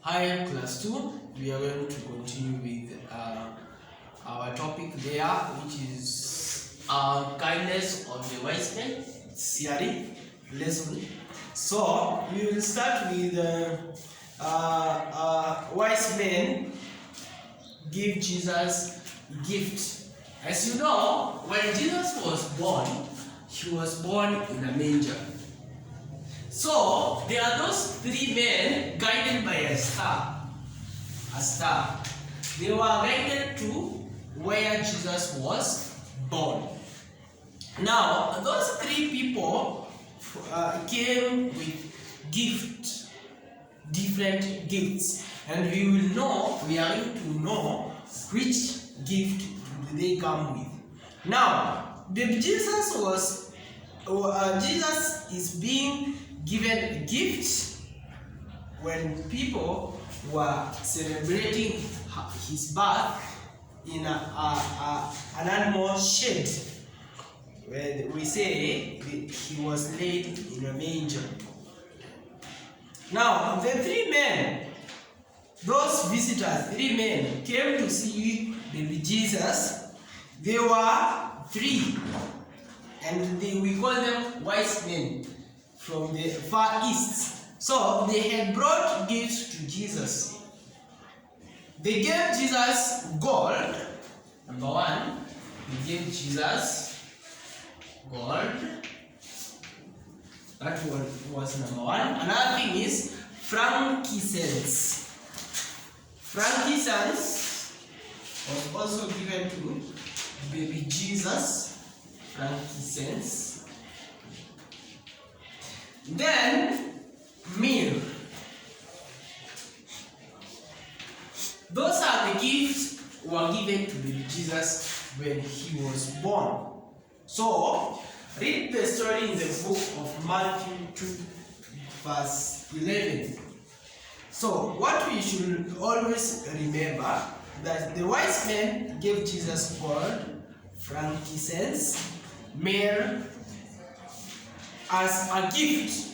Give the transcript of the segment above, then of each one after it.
Hi, class 2. We are going to continue with our topic there, which is kindness of the wise men, theory lesson. So, we will start with wise men give Jesus gift. As you know, when Jesus was born, he was born in a manger. So there are those three men guided by a star. A star. They were guided to where Jesus was born. Now, those three people came with different gifts, and we are going to know which gift do they come with. Now, Jesus is being given gifts when people were celebrating his birth in an animal shed. When we say he was laid in a manger. Now, the three men, those visitors, three men came to see baby Jesus. They were three, and we call them wise men from the far east. So they had brought gifts to Jesus. They gave Jesus gold. Number one, they gave Jesus gold. That was number one. Another thing is frankincense. Frankincense was also given to baby Jesus. Frankincense. Then myrrh. Those are the gifts were given to baby Jesus when he was born. So read the story in the book of Matthew 2, verse 11. So what we should always remember, that the wise men gave Jesus gold, frankincense, myrrh as a gift.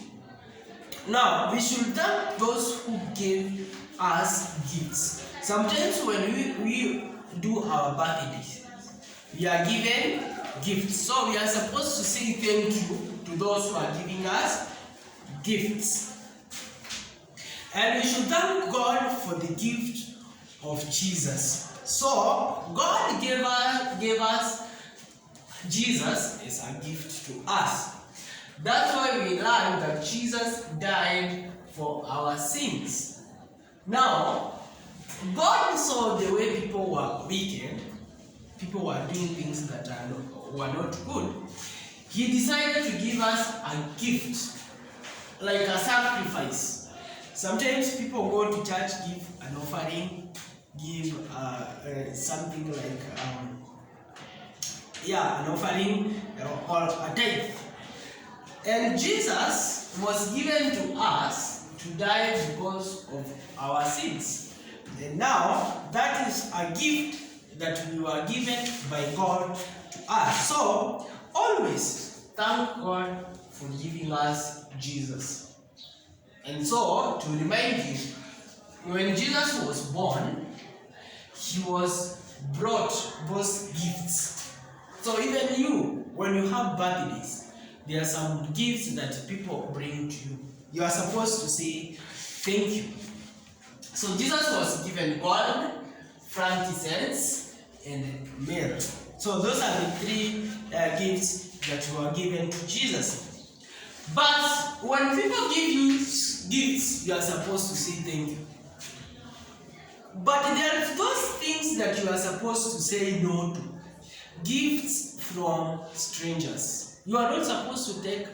Now, we should thank those who gave us gifts. Sometimes when we do our birthdays, we are given gifts. So we are supposed to say thank you to those who are giving us gifts. And we should thank God for the gift of Jesus. So God gave us Jesus as a gift to us. That's why we learn that Jesus died for our sins. Now, God saw the way people were wicked, people were doing things that were not good. He decided to give us a gift, like a sacrifice. Sometimes people go to church, give an offering, give something like an offering or a tithe. And Jesus was given to us to die because of our sins. And now that is a gift that we were given by God to us. So always thank God for giving us Jesus. And so to remind you, when Jesus was born, he was brought those gifts. So even you, when you have birthdays, there are some gifts that people bring to you. You are supposed to say thank you. So Jesus was given gold, frankincense, and myrrh. So those are the three gifts that were given to Jesus. But when people give you gifts, you are supposed to say thank you. But there are those things that you are supposed to say no to. Gifts from strangers. You are not supposed to take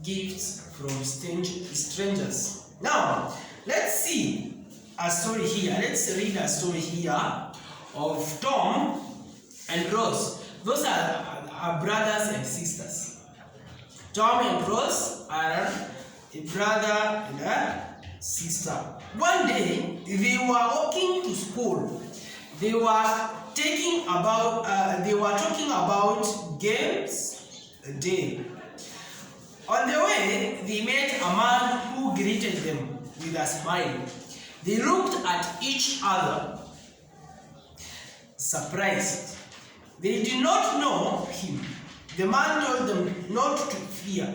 gifts from strangers. Now, let's see a story here. Let's read a story here of Tom and Rose. Those are brothers and sisters. Tom and Rose are a brother and a sister. One day, they were walking to school. They were talking about games day. On the way, they met a man who greeted them with a smile. They looked at each other, surprised. They did not know him. The man told them not to fear.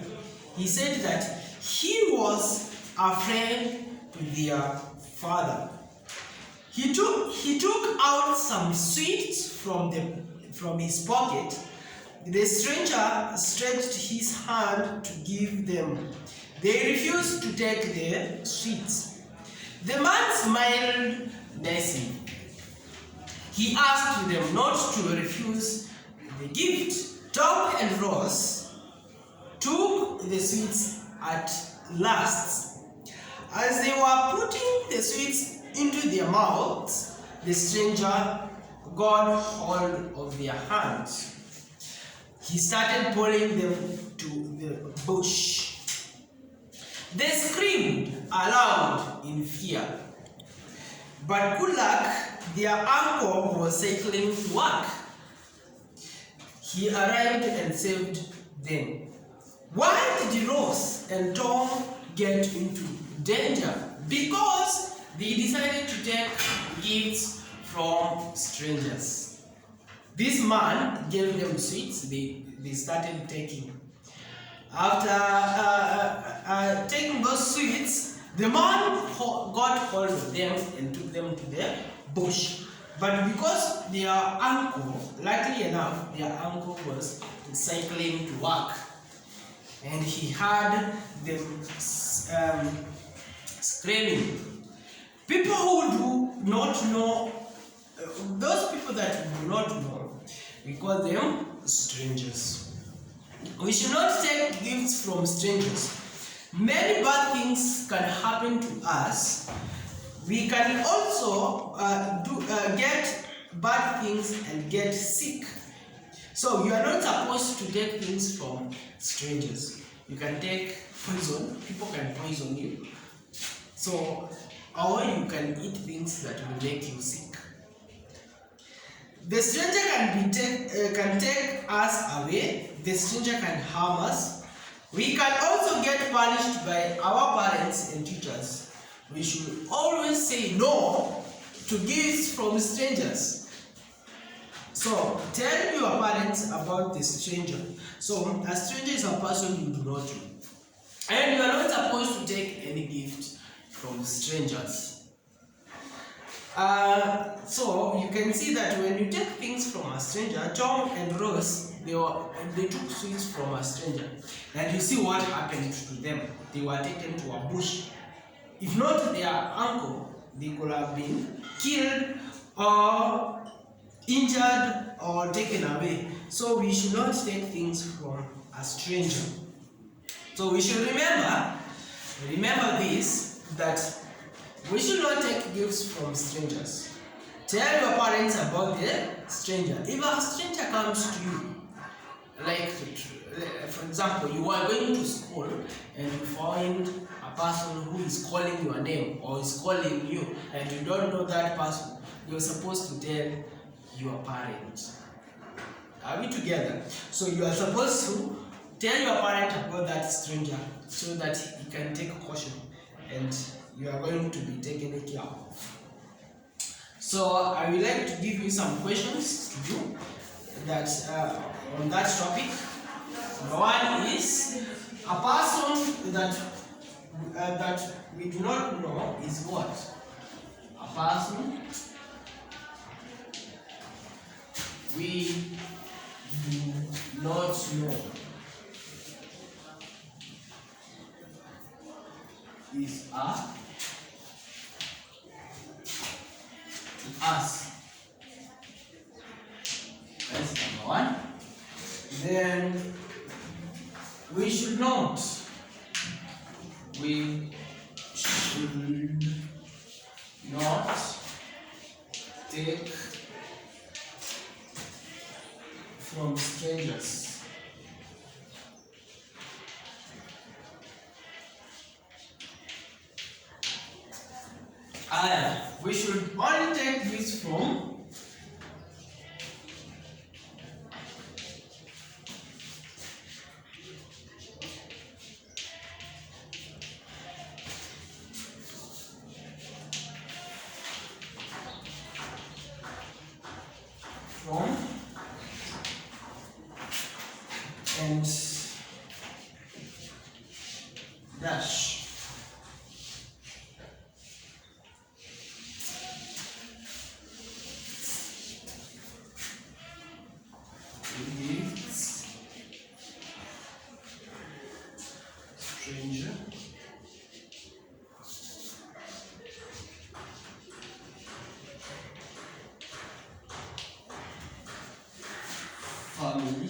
He said that he was a friend to their father. He took out some sweets from his pocket. The stranger stretched his hand to give them. They refused to take the sweets. The man smiled nicely. He asked them not to refuse the gift. Tom and Ross took the sweets at last. As they were putting the sweets into their mouths, the stranger got hold of their hands. He started pulling them to the bush. They screamed aloud in fear. But good luck, their uncle was cycling to work. He arrived and saved them. Why did Ross and Tom get into danger? Because they decided to take gifts from strangers. This man gave them sweets. They started taking. After taking those sweets, the man got hold of them and took them to the bush. But because their uncle, luckily enough, their uncle was cycling to work, and he heard them screaming. People who do not know, those people that do not know, we call them strangers. We should not take gifts from strangers. Many bad things can happen to us. We can also get bad things and get sick. So you are not supposed to take things from strangers. You can take poison. People can poison you. So, or you can eat things that will make you sick. The stranger can take us away. The stranger can harm us. We can also get punished by our parents and teachers. We should always say no to gifts from strangers. So tell your parents about the stranger. So a stranger is a person you do not know, and you are not supposed to take any gift from strangers. So you can see that when you take things from a stranger, Tom and Rose, they took sweets from a stranger, and you see what happened to them. They were taken to a bush. If not their uncle, they could have been killed or injured or taken away. So we should not take things from a stranger. So we should remember this, that we should not take gifts from strangers. Tell your parents about the stranger. If a stranger comes to you, like for example, you are going to school and you find a person who is calling your name or is calling you and you don't know that person, you're supposed to tell your parents. Are we together? So you are supposed to tell your parent about that stranger so that he can take caution and you are going to be taken care of. So I would like to give you some questions to do that on that topic. Number one is a person that we do not know is what? A person we do not know is us. That's number one. Then we should not take from strangers. We should only take this from from and dash. Gifts, stranger, family,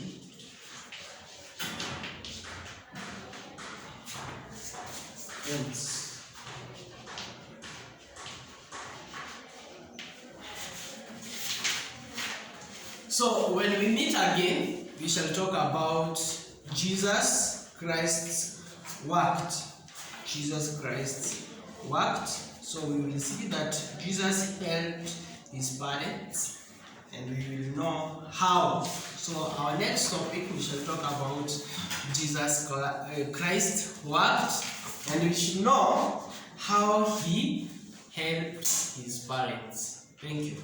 friends. So when we meet again, we shall talk about Jesus Christ worked. Jesus Christ worked. So we will see that Jesus helped his parents, and we will know how. So our next topic, we shall talk about Jesus Christ worked, and we should know how he helped his parents. Thank you.